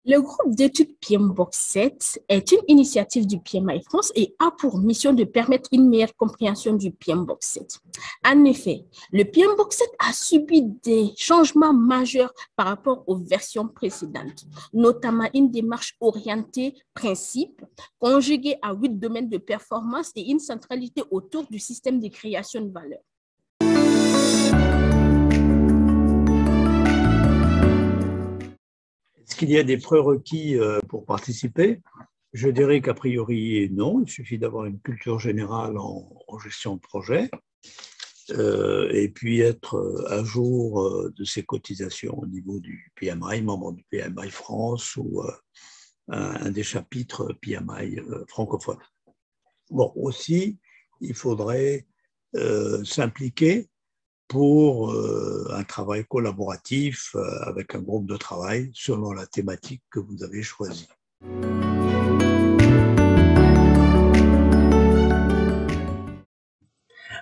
Le groupe d'études PMBOK 7 est une initiative du PMI France et a pour mission de permettre une meilleure compréhension du PMBOK 7. En effet, le PMBOK 7 a subi des changements majeurs par rapport aux versions précédentes, notamment une démarche orientée principe, conjuguée à 8 domaines de performance et une centralité autour du système de création de valeur. Est-ce qu'il y a des prérequis pour participer? Je dirais qu'a priori, non. Il suffit d'avoir une culture générale en gestion de projet et puis être à jour de ses cotisations au niveau du PMI, membre du PMI France ou un des chapitres PMI francophones. Bon, aussi, il faudrait s'impliquer pour un travail collaboratif avec un groupe de travail selon la thématique que vous avez choisie.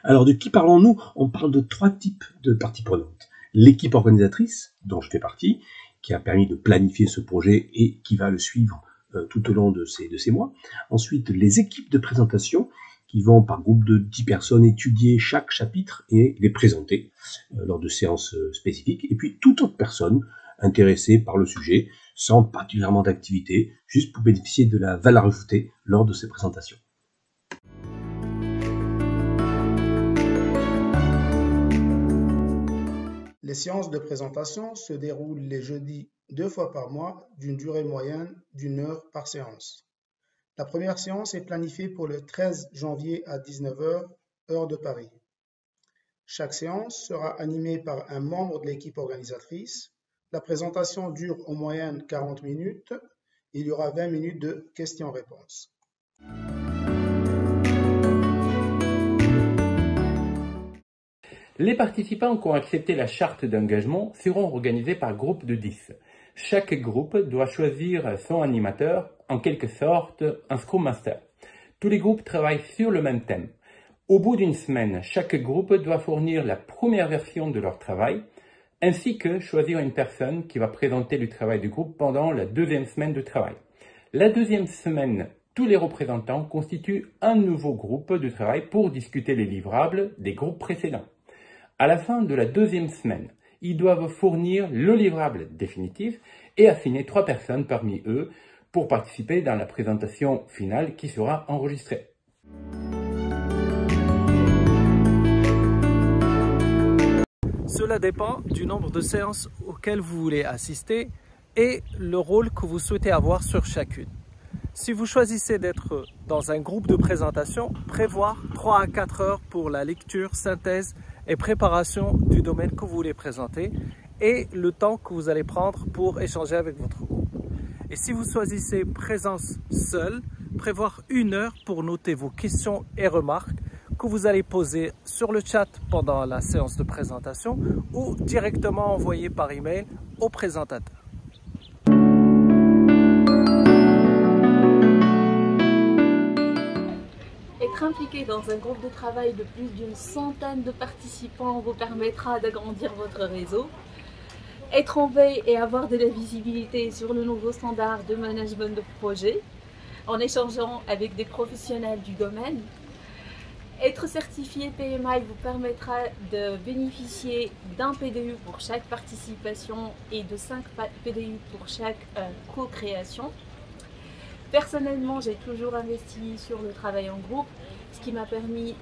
Alors, de qui parlons-nous? On parle de 3 types de parties prenantes. L'équipe organisatrice, dont je fais partie, qui a permis de planifier ce projet et qui va le suivre tout au long de ces mois. Ensuite, les équipes de présentation, qui vont par groupe de 10 personnes étudier chaque chapitre et les présenter lors de séances spécifiques. Et puis toute autre personne intéressée par le sujet, sans particulièrement d'activité, juste pour bénéficier de la valeur ajoutée lors de ces présentations. Les séances de présentation se déroulent les jeudis 2 fois par mois d'une durée moyenne d'1 heure par séance. La première séance est planifiée pour le 13 janvier à 19 h, heure de Paris. Chaque séance sera animée par un membre de l'équipe organisatrice. La présentation dure en moyenne 40 minutes. Il y aura 20 minutes de questions-réponses. Les participants qui ont accepté la charte d'engagement seront organisés par groupe de 10. Chaque groupe doit choisir son animateur, en quelque sorte un Scrum Master. Tous les groupes travaillent sur le même thème. Au bout d'une semaine, chaque groupe doit fournir la première version de leur travail, ainsi que choisir une personne qui va présenter le travail du groupe pendant la deuxième semaine de travail. La deuxième semaine, tous les représentants constituent un nouveau groupe de travail pour discuter les livrables des groupes précédents. À la fin de la deuxième semaine, ils doivent fournir le livrable définitif et assigner 3 personnes parmi eux pour participer dans la présentation finale qui sera enregistrée. Cela dépend du nombre de séances auxquelles vous voulez assister et le rôle que vous souhaitez avoir sur chacune. Si vous choisissez d'être dans un groupe de présentation, prévoir 3 à 4 heures pour la lecture, synthèse et préparation du domaine que vous voulez présenter et le temps que vous allez prendre pour échanger avec votre groupe. Et si vous choisissez présence seule, prévoir 1 heure pour noter vos questions et remarques que vous allez poser sur le chat pendant la séance de présentation ou directement envoyer par email au présentateur. Être impliqué dans un groupe de travail de plus d'une centaine de participants vous permettra d'agrandir votre réseau. Être en veille et avoir de la visibilité sur le nouveau standard de management de projet en échangeant avec des professionnels du domaine. Être certifié PMI vous permettra de bénéficier d'un PDU pour chaque participation et de 5 PDU pour chaque co-création. Personnellement, j'ai toujours investi sur le travail en groupe, ce qui m'a permis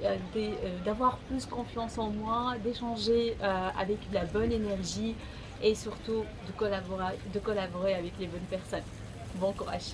d'avoir plus confiance en moi, d'échanger avec la bonne énergie et surtout de collaborer avec les bonnes personnes. Bon courage!